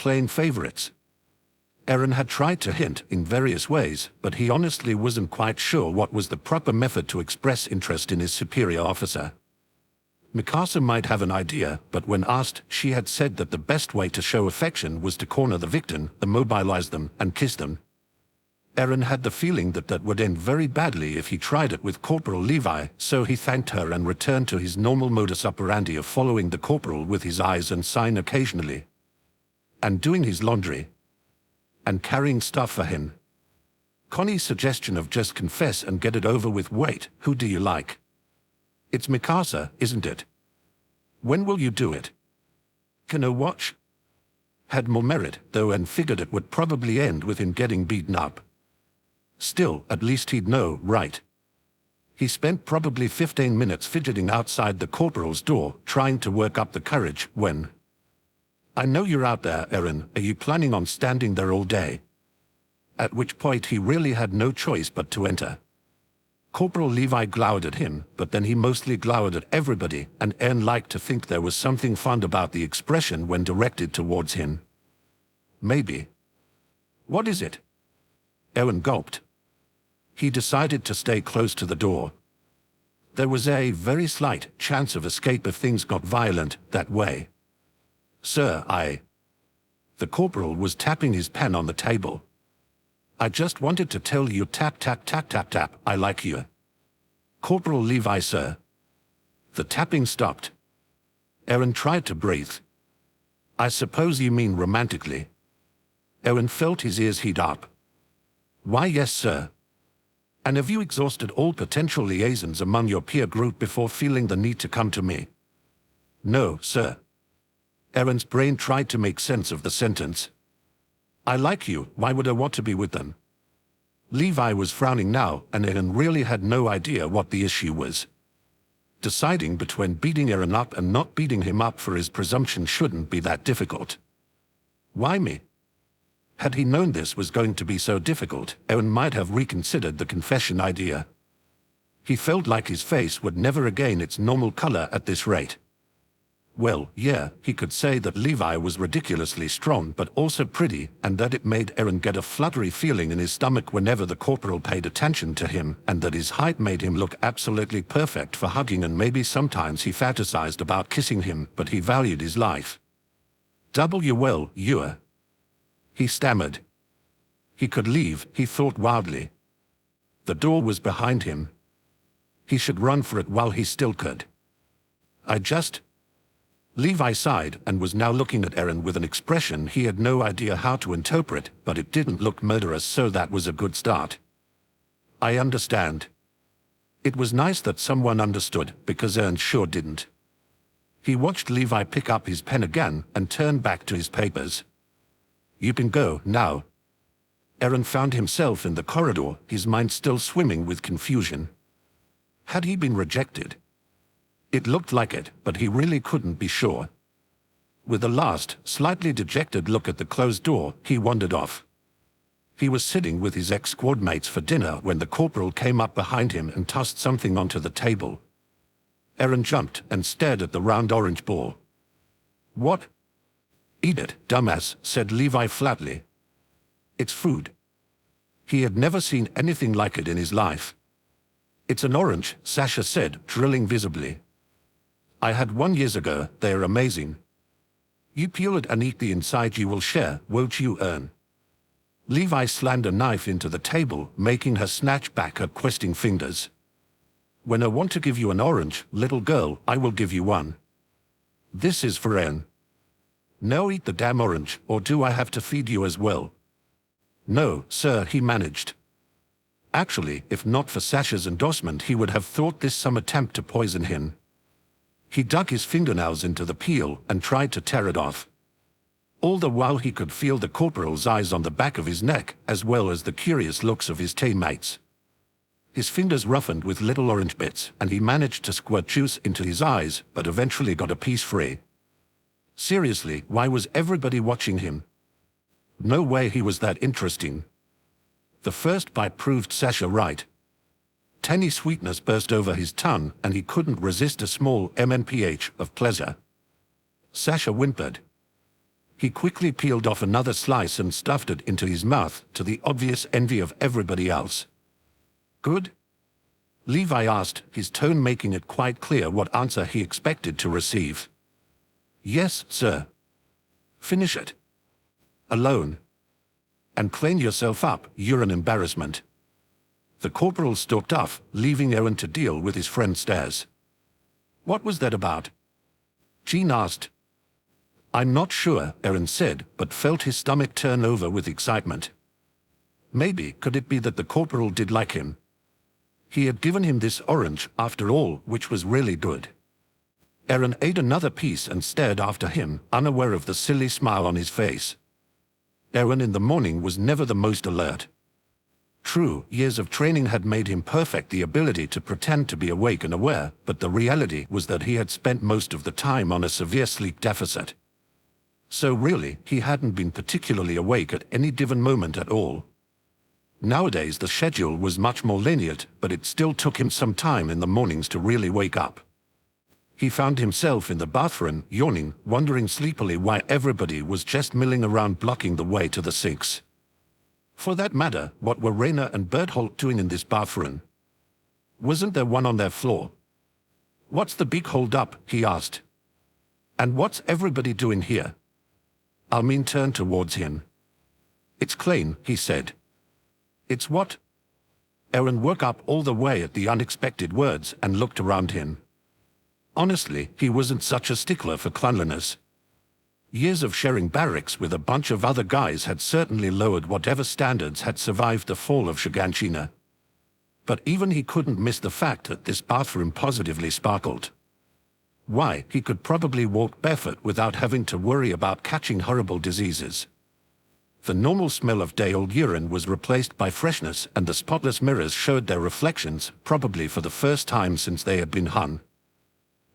playing favorites. Eren had tried to hint in various ways, but he honestly wasn't quite sure what was the proper method to express interest in his superior officer. Mikasa might have an idea, but when asked, she had said that the best way to show affection was to corner the victim, immobilize them, and kiss them. Eren had the feeling that that would end very badly if he tried it with Corporal Levi, so he thanked her and returned to his normal modus operandi of following the corporal with his eyes and sign occasionally. And doing his laundry. And carrying stuff for him. Connie's suggestion of just confess and get it over with. Wait, who do you like? It's Mikasa, isn't it? When will you do it? Can I watch? Had more merit, though, and figured it would probably end with him getting beaten up. Still, at least he'd know, right? He spent probably 15 minutes fidgeting outside the corporal's door, trying to work up the courage, when... I know you're out there, Eren. Are you planning on standing there all day? At which point he really had no choice but to enter. Corporal Levi glowered at him, but then he mostly glowered at everybody, and Eren liked to think there was something fun about the expression when directed towards him. Maybe. What is it? Eren gulped. He decided to stay close to the door. There was a very slight chance of escape if things got violent that way. Sir, The corporal was tapping his pen on the table. I just wanted to tell you tap tap tap tap tap, I like you. Corporal Levi, sir. The tapping stopped. Eren tried to breathe. I suppose you mean romantically. Eren felt his ears heat up. Why, yes, sir. And have you exhausted all potential liaisons among your peer group before feeling the need to come to me? No, sir. Eren's brain tried to make sense of the sentence. I like you, why would I want to be with them? Levi was frowning now, and Eren really had no idea what the issue was. Deciding between beating Eren up and not beating him up for his presumption shouldn't be that difficult. Why me? Had he known this was going to be so difficult, Eren might have reconsidered the confession idea. He felt like his face would never regain its normal color at this rate. Well, yeah, he could say that Levi was ridiculously strong but also pretty, and that it made Eren get a fluttery feeling in his stomach whenever the corporal paid attention to him, and that his height made him look absolutely perfect for hugging, and maybe sometimes he fantasized about kissing him, but he valued his life. Well, you. He stammered. He could leave, he thought wildly. The door was behind him. He should run for it while he still could. Levi sighed and was now looking at Eren with an expression he had no idea how to interpret, but it didn't look murderous, so that was a good start. I understand. It was nice that someone understood, because Eren sure didn't. He watched Levi pick up his pen again and turn back to his papers. You can go, now. Eren found himself in the corridor, his mind still swimming with confusion. Had he been rejected? It looked like it, but he really couldn't be sure. With a last, slightly dejected look at the closed door, he wandered off. He was sitting with his ex-squad mates for dinner when the corporal came up behind him and tossed something onto the table. Eren jumped and stared at the round orange ball. What? Eat it, dumbass, said Levi flatly. It's food. He had never seen anything like it in his life. It's an orange, Sasha said, drilling visibly. I had one years ago, they're amazing. You peel it and eat the inside, you will share, won't you, Eren? Levi slammed a knife into the table, making her snatch back her questing fingers. When I want to give you an orange, little girl, I will give you one. This is for Eren. Now eat the damn orange, or do I have to feed you as well? No, sir, he managed. Actually, if not for Sasha's endorsement, he would have thought this some attempt to poison him. He dug his fingernails into the peel and tried to tear it off. All the while he could feel the corporal's eyes on the back of his neck, as well as the curious looks of his teammates. His fingers roughened with little orange bits, and he managed to squirt juice into his eyes, but eventually got a piece free. Seriously, why was everybody watching him? No way he was that interesting. The first bite proved Sasha right. Tiny sweetness burst over his tongue, and he couldn't resist a small mph of pleasure. Sasha whimpered. He quickly peeled off another slice and stuffed it into his mouth, to the obvious envy of everybody else. Good? Levi asked, his tone making it quite clear what answer he expected to receive. Yes, sir. Finish it. Alone. And clean yourself up, you're an embarrassment. The corporal stalked off, leaving Eren to deal with his friend's stares. What was that about? Jean asked. I'm not sure, Eren said, but felt his stomach turn over with excitement. Maybe could it be that the corporal did like him? He had given him this orange, after all, which was really good. Eren ate another piece and stared after him, unaware of the silly smile on his face. Eren in the morning was never the most alert. True, years of training had made him perfect the ability to pretend to be awake and aware, but the reality was that he had spent most of the time on a severe sleep deficit. So really, he hadn't been particularly awake at any given moment at all. Nowadays the schedule was much more lenient, but it still took him some time in the mornings to really wake up. He found himself in the bathroom, yawning, wondering sleepily why everybody was just milling around blocking the way to the sinks. For that matter, what were Rainer and Berthold doing in this bathroom? Wasn't there one on their floor? What's the big hold-up, he asked. And what's everybody doing here? Armin turned towards him. It's clean, he said. It's what? Eren woke up all the way at the unexpected words and looked around him. Honestly, he wasn't such a stickler for cleanliness. Years of sharing barracks with a bunch of other guys had certainly lowered whatever standards had survived the fall of Shiganshina. But even he couldn't miss the fact that this bathroom positively sparkled. Why, he could probably walk barefoot without having to worry about catching horrible diseases. The normal smell of day-old urine was replaced by freshness, and the spotless mirrors showed their reflections, probably for the first time since they had been hung.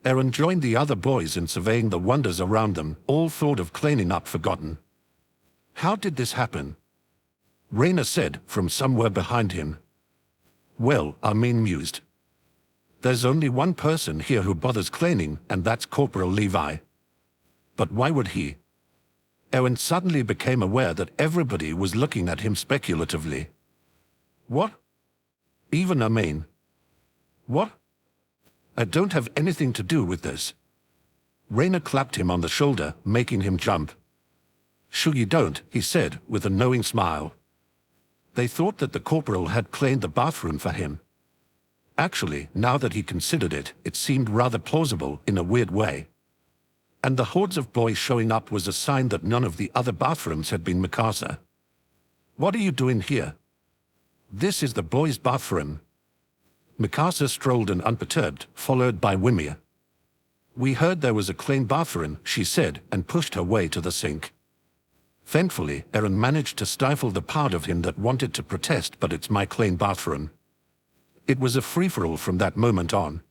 Eren joined the other boys in surveying the wonders around them, all thought of cleaning up forgotten. How did this happen? Rainer said, from somewhere behind him. Well, Armin mused. There's only one person here who bothers cleaning, and that's Corporal Levi. But why would he? Eren suddenly became aware that everybody was looking at him speculatively. What? Even Armin? What? I don't have anything to do with this. Rainer clapped him on the shoulder, making him jump. Sure you don't, he said, with a knowing smile. They thought that the corporal had cleaned the bathroom for him. Actually, now that he considered it, it seemed rather plausible in a weird way. And the hordes of boys showing up was a sign that none of the other bathrooms had been Mikasa. What are you doing here? This is the boys' bathroom. Mikasa strolled in unperturbed, followed by Wimir. We heard there was a clean bathroom, she said, and pushed her way to the sink. Thankfully, Eren managed to stifle the part of him that wanted to protest, but it's my clean bathroom. It was a free-for-all from that moment on.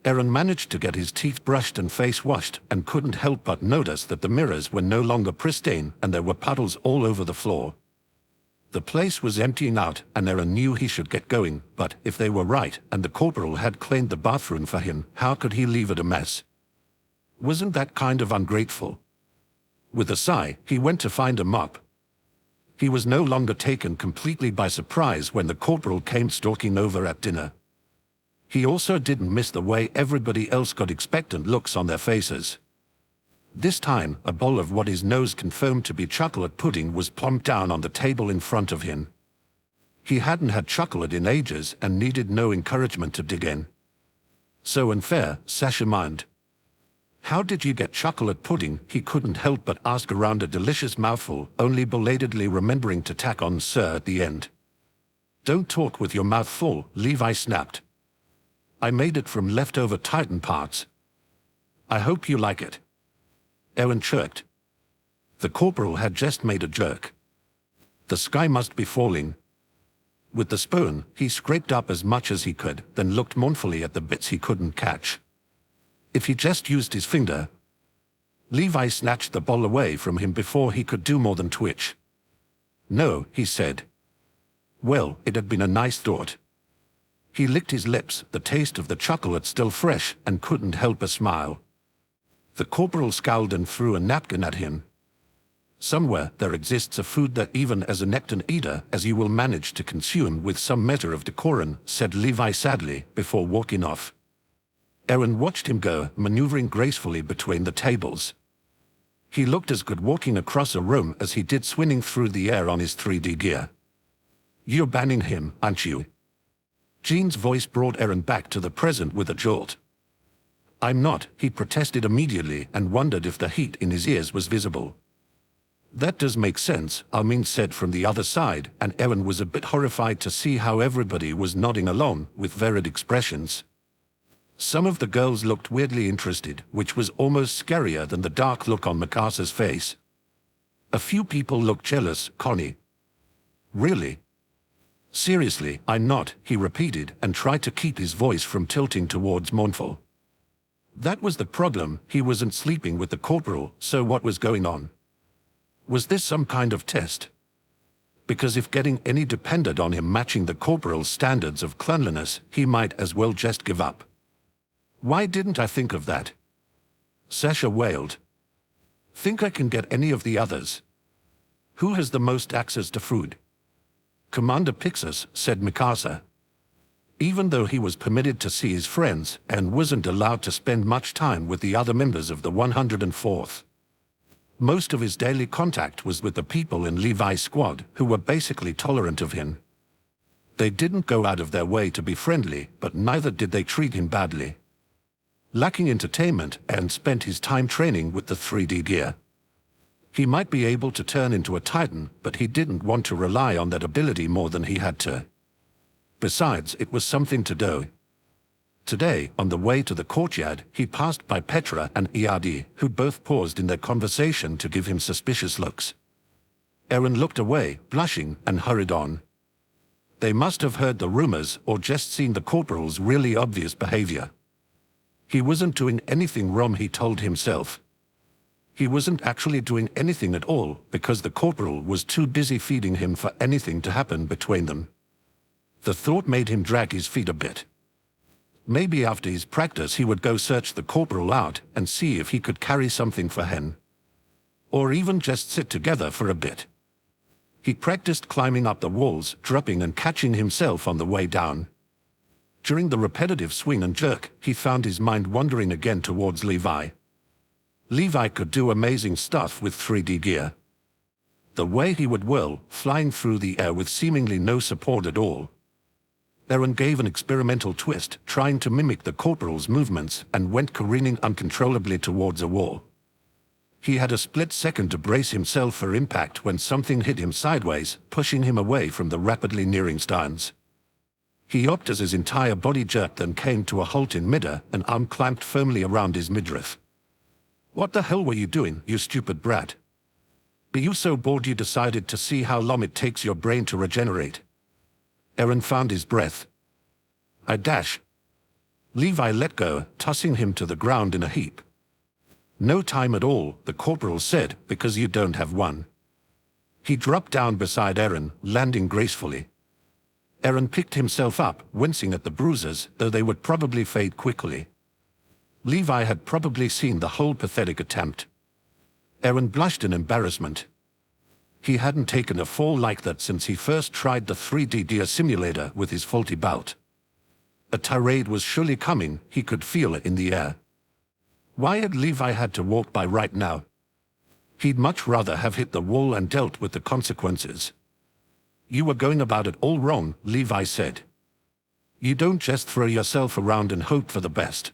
Eren managed to get his teeth brushed and face washed, and couldn't help but notice that the mirrors were no longer pristine and there were puddles all over the floor. The place was emptying out, and Eren knew he should get going, but if they were right, and the corporal had cleaned the bathroom for him, how could he leave it a mess? Wasn't that kind of ungrateful? With a sigh, he went to find a mop. He was no longer taken completely by surprise when the corporal came stalking over at dinner. He also didn't miss the way everybody else got expectant looks on their faces. This time, a bowl of what his nose confirmed to be chocolate pudding was plumped down on the table in front of him. He hadn't had chocolate in ages and needed no encouragement to dig in. So unfair, Sasha mined. How did you get chocolate pudding? He couldn't help but ask around a delicious mouthful, only belatedly remembering to tack on sir at the end. Don't talk with your mouth full, Levi snapped. I made it from leftover Titan parts. I hope you like it. Eren chirped. The corporal had just made a jerk. The sky must be falling. With the spoon, he scraped up as much as he could, then looked mournfully at the bits he couldn't catch. If he just used his finger... Levi snatched the bowl away from him before he could do more than twitch. No, he said. Well, it had been a nice thought. He licked his lips, the taste of the chocolate still fresh, and couldn't help a smile. The corporal scowled and threw a napkin at him. Somewhere there exists a food that even as a nectar eater as you will manage to consume with some measure of decorum, said Levi sadly, before walking off. Eren watched him go, maneuvering gracefully between the tables. He looked as good walking across a room as he did swinging through the air on his 3D gear. You're banning him, aren't you? Jean's voice brought Eren back to the present with a jolt. I'm not, he protested immediately and wondered if the heat in his ears was visible. That does make sense, Armin said from the other side, and Eren was a bit horrified to see how everybody was nodding along with varied expressions. Some of the girls looked weirdly interested, which was almost scarier than the dark look on Mikasa's face. A few people looked jealous, Connie. Really? Seriously, I'm not, he repeated and tried to keep his voice from tilting towards mournful. That was the problem, he wasn't sleeping with the corporal, so what was going on? Was this some kind of test? Because if getting any depended on him matching the corporal's standards of cleanliness, he might as well just give up. Why didn't I think of that? Sasha wailed. Think I can get any of the others? Who has the most access to food? Commander Pixis, said Mikasa. Even though he was permitted to see his friends and wasn't allowed to spend much time with the other members of the 104th. Most of his daily contact was with the people in Levi's squad who were basically tolerant of him. They didn't go out of their way to be friendly, but neither did they treat him badly. Lacking entertainment, Eren spent his time training with the 3D gear. He might be able to turn into a titan, but he didn't want to rely on that ability more than he had to. Besides, it was something to do. Today, on the way to the courtyard, he passed by Petra and Iadi, who both paused in their conversation to give him suspicious looks. Eren looked away, blushing, and hurried on. They must have heard the rumors or just seen the corporal's really obvious behavior. He wasn't doing anything wrong, he told himself. He wasn't actually doing anything at all because the corporal was too busy feeding him for anything to happen between them. The thought made him drag his feet a bit. Maybe after his practice he would go search the corporal out and see if he could carry something for him. Or even just sit together for a bit. He practiced climbing up the walls, dropping and catching himself on the way down. During the repetitive swing and jerk, he found his mind wandering again towards Levi. Levi could do amazing stuff with 3D gear. The way he would whirl, flying through the air with seemingly no support at all. Eren gave an experimental twist, trying to mimic the corporal's movements, and went careening uncontrollably towards a wall. He had a split second to brace himself for impact when something hit him sideways, pushing him away from the rapidly nearing stones. He upped as his entire body jerked and came to a halt in midair, an arm clamped firmly around his midriff. What the hell were you doing, you stupid brat? Are you so bored you decided to see how long it takes your brain to regenerate? Eren found his breath. I dash. Levi let go, tossing him to the ground in a heap. No time at all, the corporal said, because you don't have one. He dropped down beside Eren, landing gracefully. Eren picked himself up, wincing at the bruises, though they would probably fade quickly. Levi had probably seen the whole pathetic attempt. Eren blushed in embarrassment. He hadn't taken a fall like that since he first tried the 3D gear simulator with his faulty belt. A tirade was surely coming, he could feel it in the air. Why had Levi had to walk by right now? He'd much rather have hit the wall and dealt with the consequences. You were going about it all wrong, Levi said. You don't just throw yourself around and hope for the best.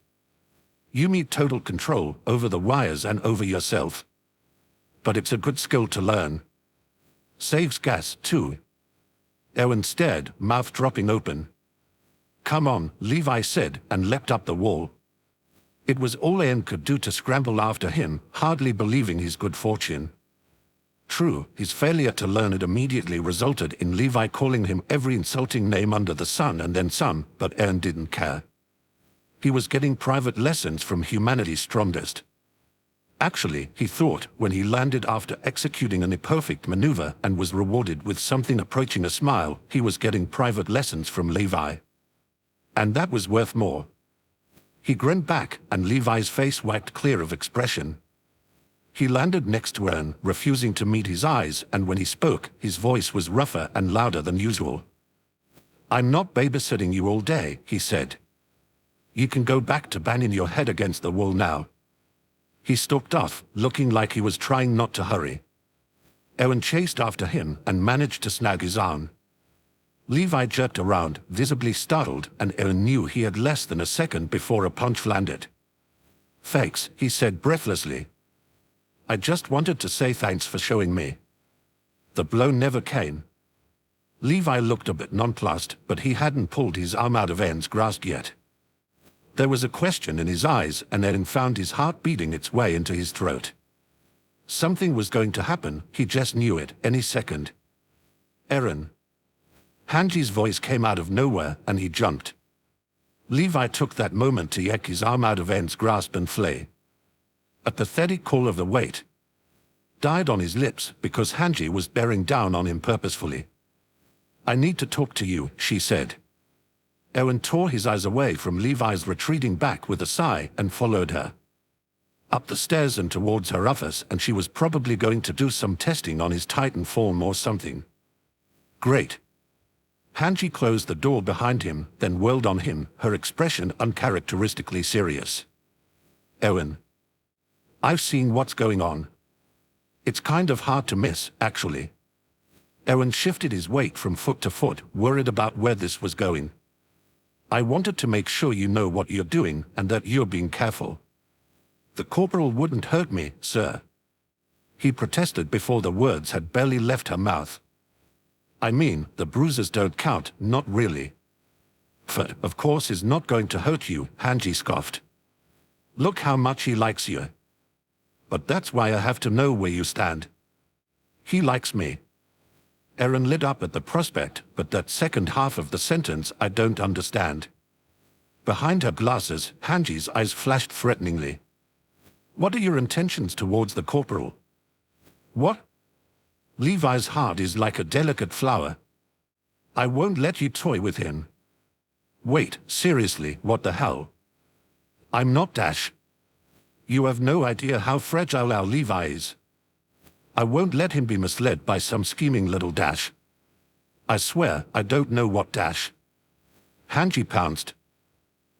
You need total control over the wires and over yourself. But it's a good skill to learn. Saves gas, too. Eren stared, mouth dropping open. Come on, Levi said, and leapt up the wall. It was all Eren could do to scramble after him, hardly believing his good fortune. True, his failure to learn it immediately resulted in Levi calling him every insulting name under the sun and then some, but Eren didn't care. He was getting private lessons from humanity's strongest. Actually, he thought, when he landed after executing an imperfect maneuver and was rewarded with something approaching a smile, he was getting private lessons from Levi. And that was worth more. He grinned back, and Levi's face wiped clear of expression. He landed next to Eren, refusing to meet his eyes, and when he spoke, his voice was rougher and louder than usual. "I'm not babysitting you all day," he said. "You can go back to banging your head against the wall now." He stalked off, looking like he was trying not to hurry. Eren chased after him and managed to snag his arm. Levi jerked around, visibly startled, and Eren knew he had less than a second before a punch landed. "Thanks," he said breathlessly. "I just wanted to say thanks for showing me." The blow never came. Levi looked a bit nonplussed, but he hadn't pulled his arm out of Eren's grasp yet. There was a question in his eyes, and Eren found his heart beating its way into his throat. Something was going to happen, he just knew it, any second. "Eren." Hanji's voice came out of nowhere, and he jumped. Levi took that moment to yank his arm out of Eren's grasp and flee. A pathetic call of the weight died on his lips because Hanji was bearing down on him purposefully. "I need to talk to you," she said. Eren tore his eyes away from Levi's, retreating back with a sigh, and followed her. Up the stairs and towards her office, and she was probably going to do some testing on his Titan form or something. Great. Hanji closed the door behind him, then whirled on him, her expression uncharacteristically serious. "Eren, I've seen what's going on. It's kind of hard to miss, actually." Eren shifted his weight from foot to foot, worried about where this was going. "I wanted to make sure you know what you're doing, and that you're being careful." "The corporal wouldn't hurt me, sir," he protested before the words had barely left her mouth. "I mean, the bruises don't count, not really." "But, of course he's not going to hurt you," Hanji scoffed. "Look how much he likes you." "But that's why I have to know where you stand." "He likes me." Eren lit up at the prospect, but that second half of the sentence I don't understand. Behind her glasses, Hanji's eyes flashed threateningly. "What are your intentions towards the corporal?" "What?" "Levi's heart is like a delicate flower. I won't let you toy with him." "Wait, seriously, what the hell?" "I'm not Dash. You have no idea how fragile our Levi is. I won't let him be misled by some scheming little Dash. I swear, I don't know what Dash." Hanji pounced.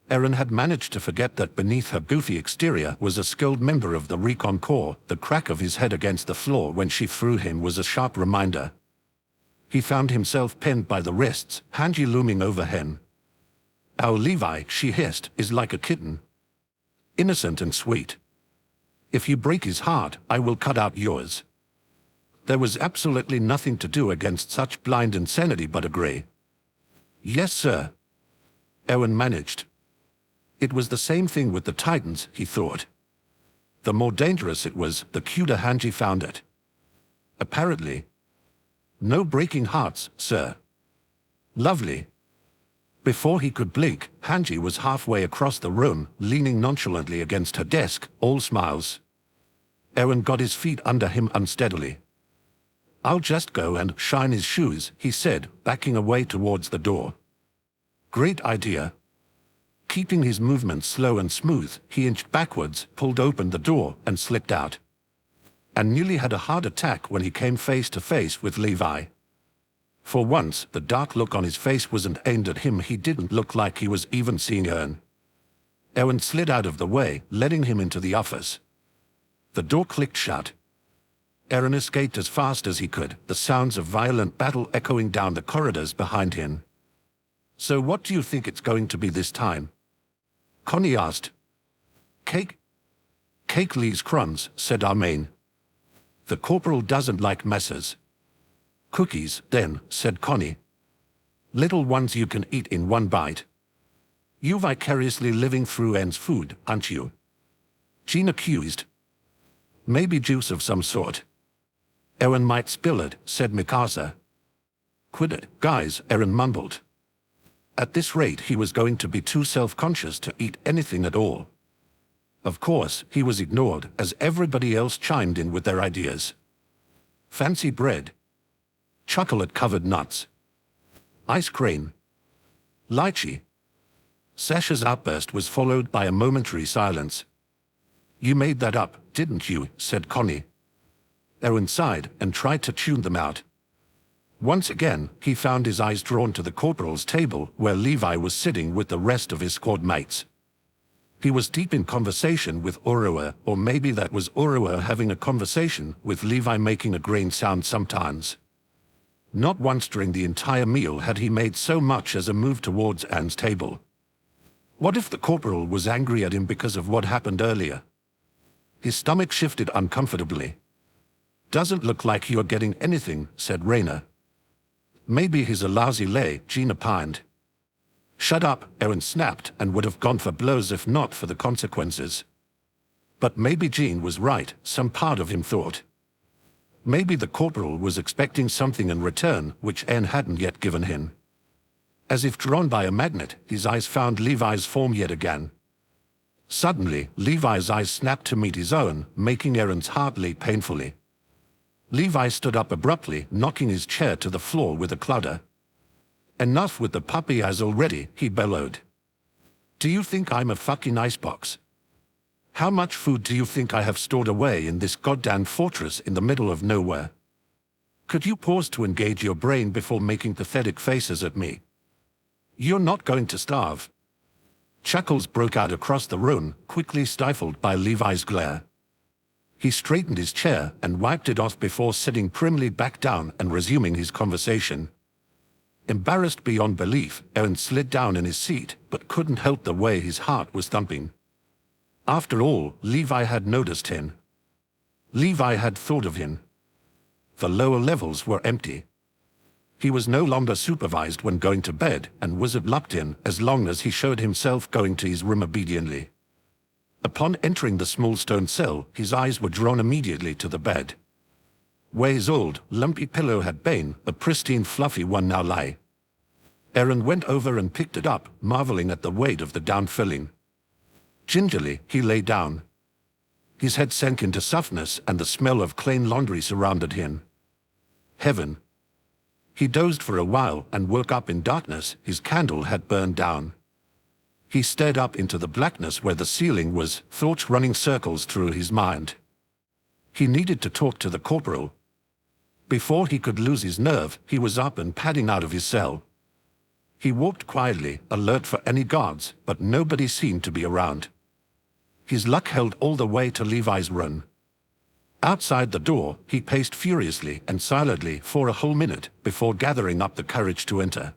Eren had managed to forget that beneath her goofy exterior was a skilled member of the Recon Corps. The crack of his head against the floor when she threw him was a sharp reminder. He found himself pinned by the wrists, Hanji looming over him. "Our Levi," she hissed, "is like a kitten. Innocent and sweet. If you break his heart, I will cut out yours." There was absolutely nothing to do against such blind insanity but agree. "Yes, sir." Eren managed. It was the same thing with the Titans, he thought. The more dangerous it was, the cuter Hanji found it. Apparently. "No breaking hearts, sir." "Lovely." Before he could blink, Hanji was halfway across the room, leaning nonchalantly against her desk, all smiles. Eren got his feet under him unsteadily. "I'll just go and shine his shoes," he said, backing away towards the door. "Great idea." Keeping his movements slow and smooth, he inched backwards, pulled open the door, and slipped out. And nearly had a heart attack when he came face to face with Levi. For once, the dark look on his face wasn't aimed at him. He didn't look like he was even seeing Eren. Eren slid out of the way, letting him into the office. The door clicked shut. Eren escaped as fast as he could, the sounds of violent battle echoing down the corridors behind him. "So what do you think it's going to be this time?" Connie asked. "Cake?" "Cake leaves crumbs," said Armain. "The corporal doesn't like messes." "Cookies, then," said Connie. "Little ones you can eat in one bite. You vicariously living through Eren's food, aren't you?" Jean accused. "Maybe juice of some sort." "Eren might spill it," said Mikasa. "Quit it, guys," Eren mumbled. At this rate he was going to be too self-conscious to eat anything at all. Of course, he was ignored as everybody else chimed in with their ideas. Fancy bread. Chocolate-covered nuts. Ice cream. Lychee. Sasha's outburst was followed by a momentary silence. You made that up, didn't you? Said Connie. Eren sighed and tried to tune them out. Once again, he found his eyes drawn to the corporal's table where Levi was sitting with the rest of his squad mates. He was deep in conversation with Urua, or maybe that was Urua having a conversation with Levi, making a grain sound sometimes. Not once during the entire meal had he made so much as a move towards Anne's table. What if the corporal was angry at him because of what happened earlier? His stomach shifted uncomfortably. Doesn't look like you're getting anything, said Reyna. Maybe he's a lousy lay, Jean opined. Shut up, Eren snapped, and would have gone for blows if not for the consequences. But maybe Jean was right, some part of him thought. Maybe the corporal was expecting something in return which Eren hadn't yet given him. As if drawn by a magnet, his eyes found Levi's form yet again. Suddenly, Levi's eyes snapped to meet his own, making Eren's heart leap painfully. Levi stood up abruptly, knocking his chair to the floor with a clatter. Enough with the puppy eyes already, he bellowed. Do you think I'm a fucking icebox? How much food do you think I have stored away in this goddamn fortress in the middle of nowhere? Could you pause to engage your brain before making pathetic faces at me? You're not going to starve. Chuckles broke out across the room, quickly stifled by Levi's glare. He straightened his chair and wiped it off before sitting primly back down and resuming his conversation. Embarrassed beyond belief, Eren slid down in his seat, but couldn't help the way his heart was thumping. After all, Levi had noticed him. Levi had thought of him. The lower levels were empty. He was no longer supervised when going to bed and wasn't locked in as long as he showed himself going to his room obediently. Upon entering the small stone cell, his eyes were drawn immediately to the bed. Where his old, lumpy pillow had been, a pristine, fluffy one now lay. Eren went over and picked it up, marveling at the weight of the down filling. Gingerly, he lay down. His head sank into softness and the smell of clean laundry surrounded him. Heaven. He dozed for a while and woke up in darkness. His candle had burned down. He stared up into the blackness where the ceiling was, thoughts running circles through his mind. He needed to talk to the corporal. Before he could lose his nerve, he was up and padding out of his cell. He walked quietly, alert for any guards, but nobody seemed to be around. His luck held all the way to Levi's room. Outside the door, he paced furiously and silently for a whole minute before gathering up the courage to enter.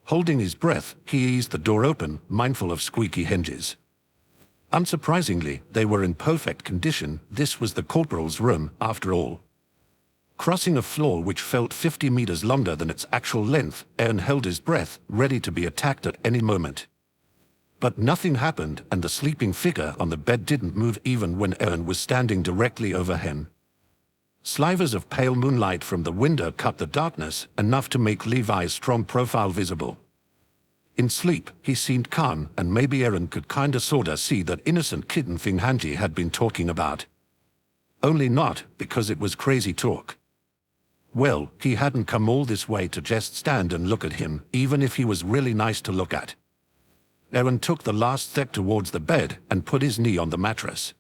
Holding his breath, he eased the door open, mindful of squeaky hinges. Unsurprisingly, they were in perfect condition. This was the corporal's room, after all. Crossing a floor which felt 50 meters longer than its actual length, Eren held his breath, ready to be attacked at any moment. But nothing happened, and the sleeping figure on the bed didn't move even when Eren was standing directly over him. Slivers of pale moonlight from the window cut the darkness, enough to make Levi's strong profile visible. In sleep, he seemed calm, and maybe Eren could kinda sorta see that innocent kitten thing Hanji had been talking about. Only not, because it was crazy talk. Well, he hadn't come all this way to just stand and look at him, even if he was really nice to look at. Eren took the last step towards the bed and put his knee on the mattress.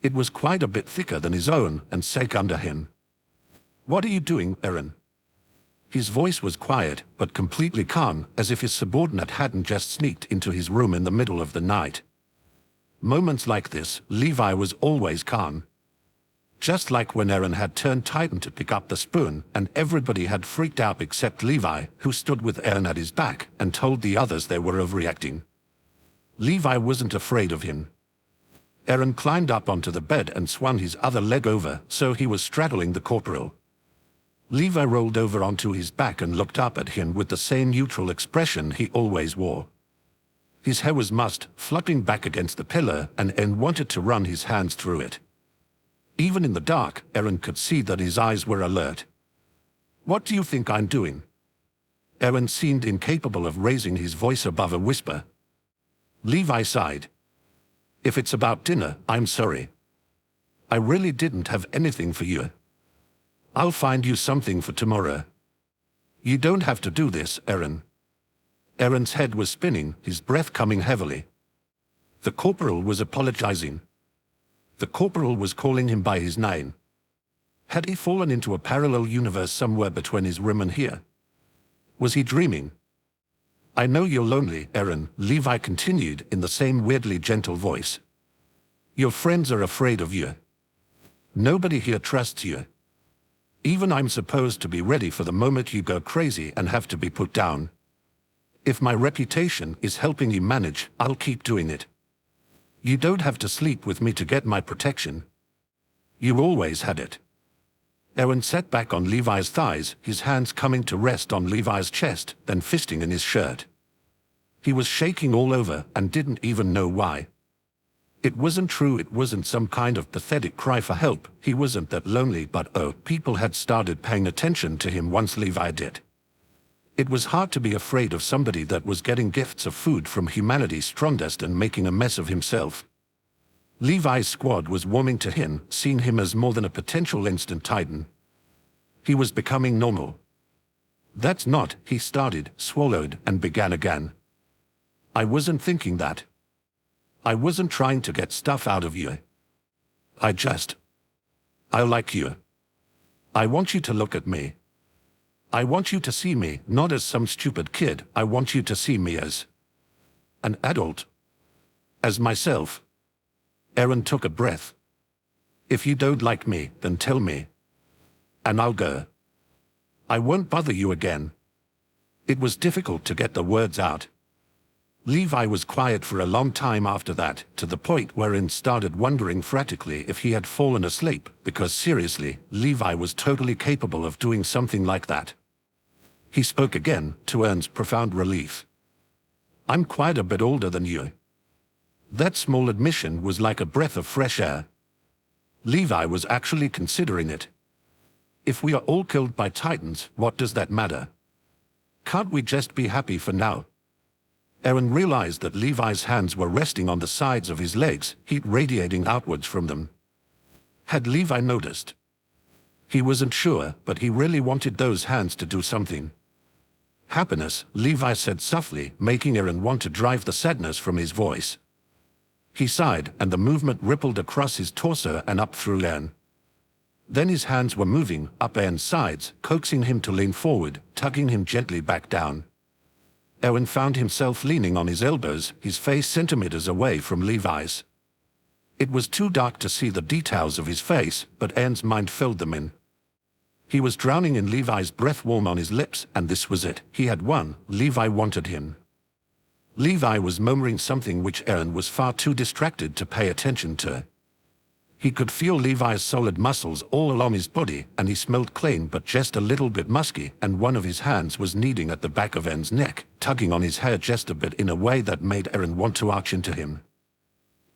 It was quite a bit thicker than his own and sank under him. What are you doing, Eren? His voice was quiet, but completely calm, as if his subordinate hadn't just sneaked into his room in the middle of the night. Moments like this, Levi was always calm. Just like when Eren had turned Titan to pick up the spoon, and everybody had freaked out except Levi, who stood with Eren at his back and told the others they were overreacting. Levi wasn't afraid of him. Eren climbed up onto the bed and swung his other leg over, so he was straddling the corporal. Levi rolled over onto his back and looked up at him with the same neutral expression he always wore. His hair was mussed, flopping back against the pillow, and Eren wanted to run his hands through it. Even in the dark, Eren could see that his eyes were alert. What do you think I'm doing? Eren seemed incapable of raising his voice above a whisper. Levi sighed. If it's about dinner, I'm sorry. I really didn't have anything for you. I'll find you something for tomorrow. You don't have to do this, Eren. Eren's head was spinning, his breath coming heavily. The corporal was apologizing. The corporal was calling him by his name. Had he fallen into a parallel universe somewhere between his room and here? Was he dreaming? I know you're lonely, Eren, Levi continued in the same weirdly gentle voice. Your friends are afraid of you. Nobody here trusts you. Even I'm supposed to be ready for the moment you go crazy and have to be put down. If my reputation is helping you manage, I'll keep doing it. You don't have to sleep with me to get my protection. You always had it. Eren sat back on Levi's thighs, his hands coming to rest on Levi's chest, then fisting in his shirt. He was shaking all over and didn't even know why. It wasn't true, it wasn't some kind of pathetic cry for help, he wasn't that lonely, but oh, people had started paying attention to him once Levi did. It was hard to be afraid of somebody that was getting gifts of food from humanity's strongest and making a mess of himself. Levi's squad was warming to him, seeing him as more than a potential instant titan. He was becoming normal. That's not, he started, swallowed, and began again. I wasn't thinking that. I wasn't trying to get stuff out of you. I like you. I want you to look at me. I want you to see me, not as some stupid kid, I want you to see me as an adult. As myself. Eren took a breath. If you don't like me, then tell me. And I'll go. I won't bother you again. It was difficult to get the words out. Levi was quiet for a long time after that, to the point where Eren started wondering frantically if he had fallen asleep, because seriously, Levi was totally capable of doing something like that. He spoke again, to Eren's profound relief. I'm quite a bit older than you. That small admission was like a breath of fresh air. Levi was actually considering it. If we are all killed by Titans, what does that matter? Can't we just be happy for now? Eren realized that Levi's hands were resting on the sides of his legs, heat radiating outwards from them. Had Levi noticed? He wasn't sure, but he really wanted those hands to do something. Happiness, Levi said softly, making Eren want to drive the sadness from his voice. He sighed, and the movement rippled across his torso and up through Eren. Then his hands were moving, up Eren's sides, coaxing him to lean forward, tugging him gently back down. Eren found himself leaning on his elbows, his face centimeters away from Levi's. It was too dark to see the details of his face, but Eren's mind filled them in. He was drowning in Levi's breath warm on his lips, and this was it. He had won. Levi wanted him. Levi was murmuring something which Eren was far too distracted to pay attention to. He could feel Levi's solid muscles all along his body, and he smelled clean but just a little bit musky, and one of his hands was kneading at the back of Eren's neck, tugging on his hair just a bit in a way that made Eren want to arch into him.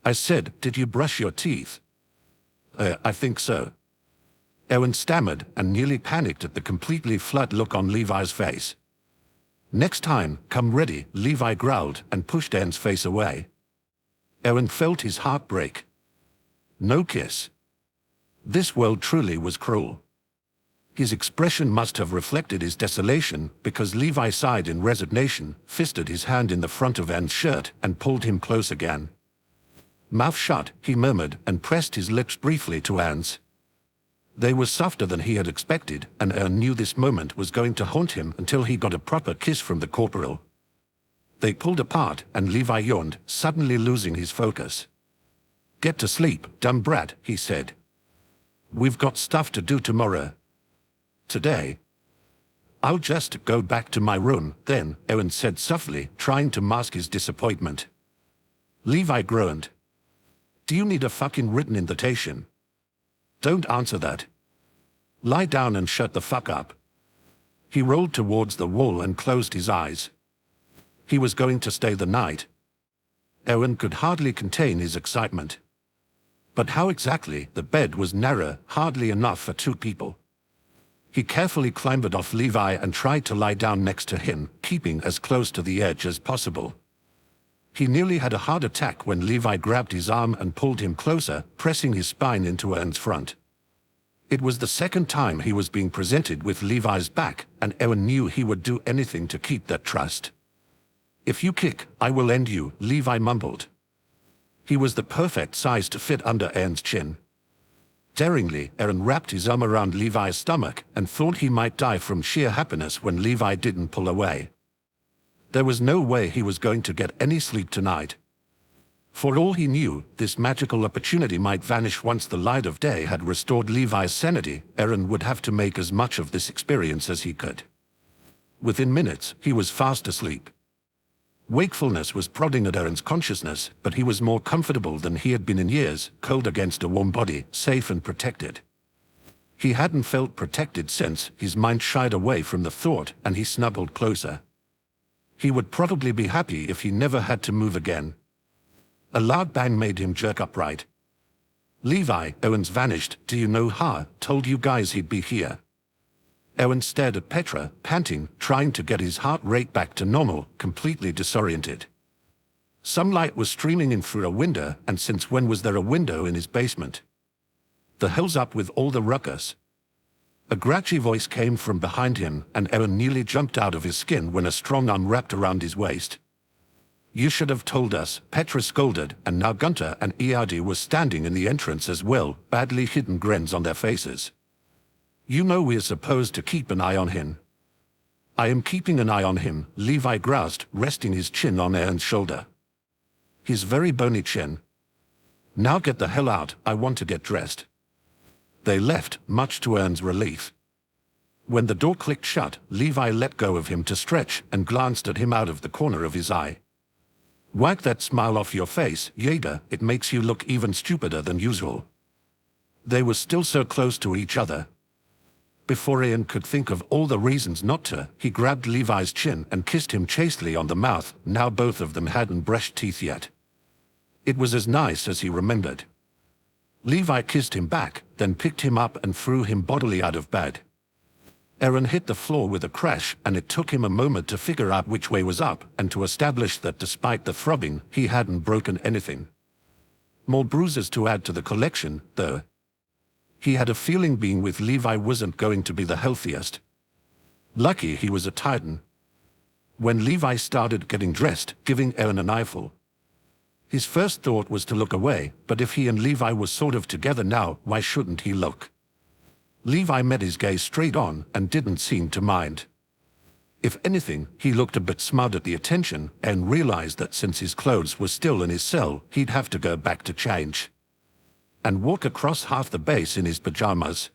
I said, did you brush your teeth? I think so. Eren stammered and nearly panicked at the completely flat look on Levi's face. Next time, come ready, Levi growled and pushed Eren's face away. Eren felt his heart break. No kiss. This world truly was cruel. His expression must have reflected his desolation, because Levi sighed in resignation, fisted his hand in the front of Eren's shirt, and pulled him close again. Mouth shut, he murmured, and pressed his lips briefly to Eren's. They were softer than he had expected, and Eren knew this moment was going to haunt him until he got a proper kiss from the corporal. They pulled apart, and Levi yawned, suddenly losing his focus. Get to sleep, dumb brat, he said. We've got stuff to do tomorrow. Today. I'll just go back to my room, then, Eren said softly, trying to mask his disappointment. Levi groaned. Do you need a fucking written invitation? Don't answer that. Lie down and shut the fuck up. He rolled towards the wall and closed his eyes. He was going to stay the night. Eren could hardly contain his excitement. But how exactly? The bed was narrow, hardly enough for two people. He carefully clambered off Levi and tried to lie down next to him, keeping as close to the edge as possible. He nearly had a heart attack when Levi grabbed his arm and pulled him closer, pressing his spine into Eren's front. It was the second time he was being presented with Levi's back, and Eren knew he would do anything to keep that trust. If you kick, I will end you, Levi mumbled. He was the perfect size to fit under Eren's chin. Daringly, Eren wrapped his arm around Levi's stomach and thought he might die from sheer happiness when Levi didn't pull away. There was no way he was going to get any sleep tonight. For all he knew, this magical opportunity might vanish once the light of day had restored Levi's sanity. Eren would have to make as much of this experience as he could. Within minutes, he was fast asleep. Wakefulness was prodding at Eren's consciousness, but he was more comfortable than he had been in years, cold against a warm body, safe and protected. He hadn't felt protected since his mind shied away from the thought, and he snuggled closer. He would probably be happy if he never had to move again. A loud bang made him jerk upright. Levi, Eren's vanished. Do you know how? Told you guys he'd be here. Eren stared at Petra, panting, trying to get his heart rate back to normal, completely disoriented. Some light was streaming in through a window, and since when was there a window in his basement? The hell's up with all the ruckus? A grouchy voice came from behind him, and Eren nearly jumped out of his skin when a strong arm wrapped around his waist. You should have told us, Petra scolded, and now Gunter and Eardy were standing in the entrance as well, badly hidden grins on their faces. You know we're supposed to keep an eye on him. I am keeping an eye on him, Levi groused, resting his chin on Eren's shoulder. His very bony chin. Now get the hell out, I want to get dressed. They left, much to Eren's relief. When the door clicked shut, Levi let go of him to stretch and glanced at him out of the corner of his eye. Wipe that smile off your face, Jaeger, it makes you look even stupider than usual. They were still so close to each other. Before Eren could think of all the reasons not to, he grabbed Levi's chin and kissed him chastely on the mouth. Now both of them hadn't brushed teeth yet. It was as nice as he remembered. Levi kissed him back, then picked him up and threw him bodily out of bed. Eren hit the floor with a crash, and it took him a moment to figure out which way was up, and to establish that despite the throbbing, he hadn't broken anything. More bruises to add to the collection, though. He had a feeling being with Levi wasn't going to be the healthiest. Lucky he was a Titan. When Levi started getting dressed, giving Eren an eyeful. His first thought was to look away, but if he and Levi were sort of together now, why shouldn't he look? Levi met his gaze straight on and didn't seem to mind. If anything, he looked a bit smart at the attention and realized that since his clothes were still in his cell, he'd have to go back to change. And walk across half the base in his pajamas.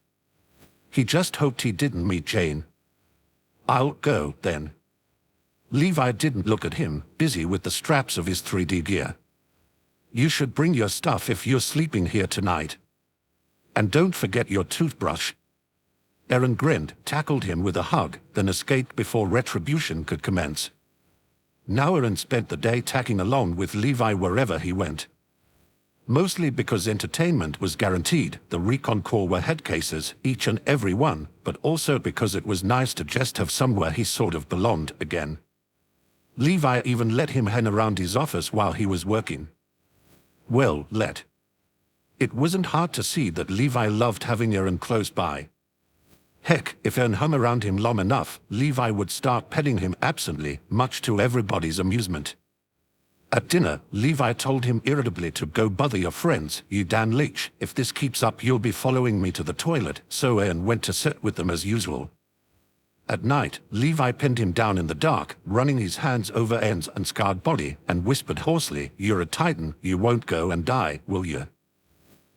He just hoped he didn't meet Jane. I'll go, then. Levi didn't look at him, busy with the straps of his 3D gear. You should bring your stuff if you're sleeping here tonight. And don't forget your toothbrush. Eren grinned, tackled him with a hug, then escaped before retribution could commence. Now Eren spent the day tagging along with Levi wherever he went. Mostly because entertainment was guaranteed, the recon corps were head cases, each and every one, but also because it was nice to just have somewhere he sort of belonged again. Levi even let him hang around his office while he was working. Well, It wasn't hard to see that Levi loved having Eren close by. Heck, if Eren hung around him long enough, Levi would start petting him absently, much to everybody's amusement. At dinner, Levi told him irritably to go bother your friends, you damn leech. If this keeps up you'll be following me to the toilet, so Eren went to sit with them as usual. At night, Levi pinned him down in the dark, running his hands over Eren's unscarred body, and whispered hoarsely, you're a Titan, you won't go and die, will you?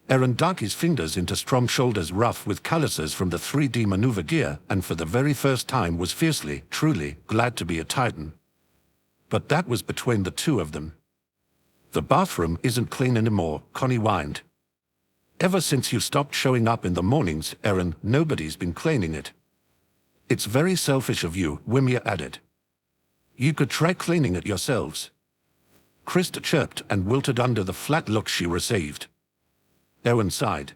Eren dug his fingers into strong shoulders rough with calluses from the 3D maneuver gear, and for the very first time was fiercely, truly, glad to be a Titan. But that was between the two of them. The bathroom isn't clean anymore, Connie whined. Ever since you stopped showing up in the mornings, Eren, nobody's been cleaning it. It's very selfish of you, Wimia added. You could try cleaning it yourselves. Krista chirped and wilted under the flat look she received. Eren sighed.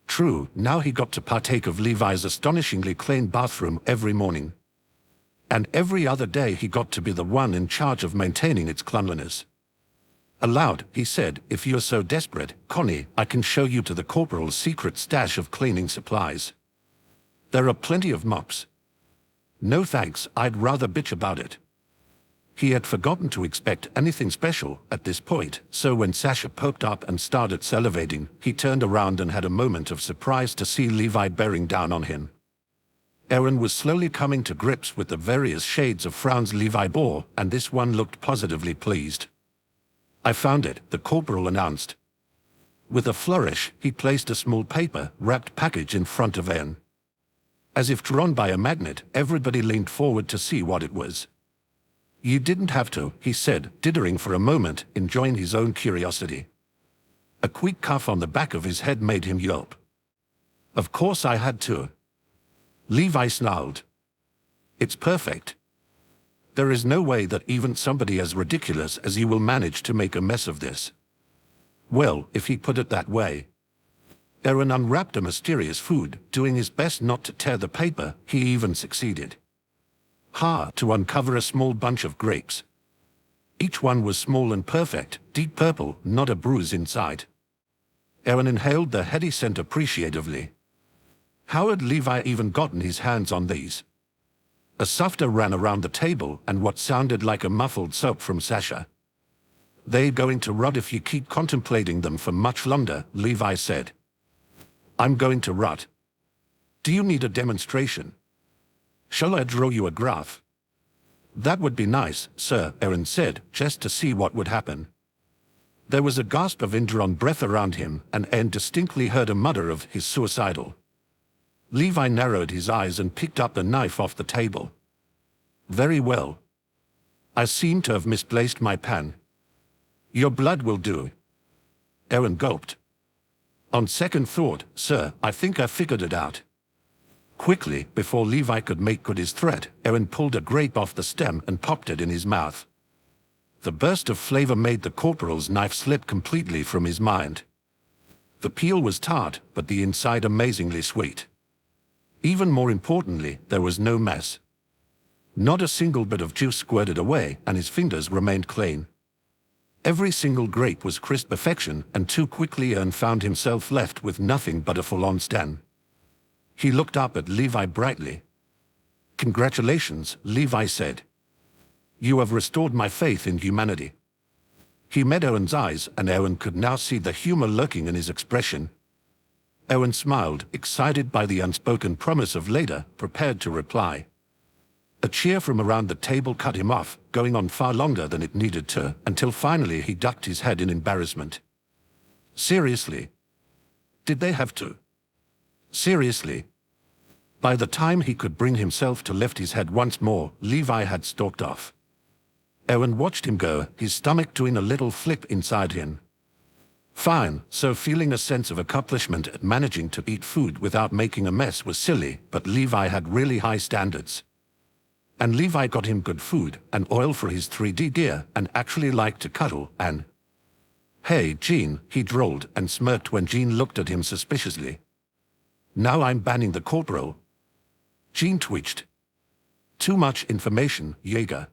True, now he got to partake of Levi's astonishingly clean bathroom every morning. And every other day he got to be the one in charge of maintaining its cleanliness. Aloud, he said, if you're so desperate, Connie, I can show you to the corporal's secret stash of cleaning supplies. There are plenty of mops. No thanks, I'd rather bitch about it. He had forgotten to expect anything special at this point, so when Sasha poked up and started salivating, he turned around and had a moment of surprise to see Levi bearing down on him. Eren was slowly coming to grips with the various shades of frowns Levi bore, and this one looked positively pleased. "I found it," the corporal announced. With a flourish, he placed a small paper-wrapped package in front of Eren. As if drawn by a magnet, everybody leaned forward to see what it was. "You didn't have to," he said, dithering for a moment, enjoying his own curiosity. A quick cuff on the back of his head made him yelp. "Of course I had to." Levi snarled. "It's perfect. There is no way that even somebody as ridiculous as you will manage to make a mess of this." "Well, if he put it that way." Eren unwrapped a mysterious food, doing his best not to tear the paper. He even succeeded. To uncover a small bunch of grapes. Each one was small and perfect, deep purple, not a bruise inside. Eren inhaled the heady scent appreciatively. How had Levi even gotten his hands on these? A laughter ran around the table, and what sounded like a muffled sob from Sasha. "They're going to rot if you keep contemplating them for much longer," Levi said. "I'm going to rot. Do you need a demonstration? Shall I draw you a graph?" "That would be nice, sir," Eren said, just to see what would happen. There was a gasp of indrawn breath around him, and Eren distinctly heard a mutter of "he's suicidal." Levi narrowed his eyes and picked up the knife off the table. "Very well. I seem to have misplaced my pen. Your blood will do." Eren gulped. "On second thought, sir, I think I figured it out." Quickly, before Levi could make good his threat, Eren pulled a grape off the stem and popped it in his mouth. The burst of flavor made the corporal's knife slip completely from his mind. The peel was tart, but the inside amazingly sweet. Even more importantly, there was no mess. Not a single bit of juice squirted away, and his fingers remained clean. Every single grape was crisp perfection, and too quickly Eren found himself left with nothing but a full-on stem. He looked up at Levi brightly. "Congratulations," Levi said. "You have restored my faith in humanity." He met Eren's eyes, and Eren could now see the humor lurking in his expression. Eren smiled, excited by the unspoken promise of later, prepared to reply. A cheer from around the table cut him off, going on far longer than it needed to, until finally he ducked his head in embarrassment. Seriously? Did they have to? Seriously? By the time he could bring himself to lift his head once more, Levi had stalked off. Eren watched him go, his stomach doing a little flip inside him. Fine, so feeling a sense of accomplishment at managing to eat food without making a mess was silly, but Levi had really high standards. And Levi got him good food, and oil for his 3D gear, and actually liked to cuddle, and... "Hey, Jean," he drawled, and smirked when Jean looked at him suspiciously. "Now I'm banning the corporal." Jean twitched. "Too much information, Jaeger."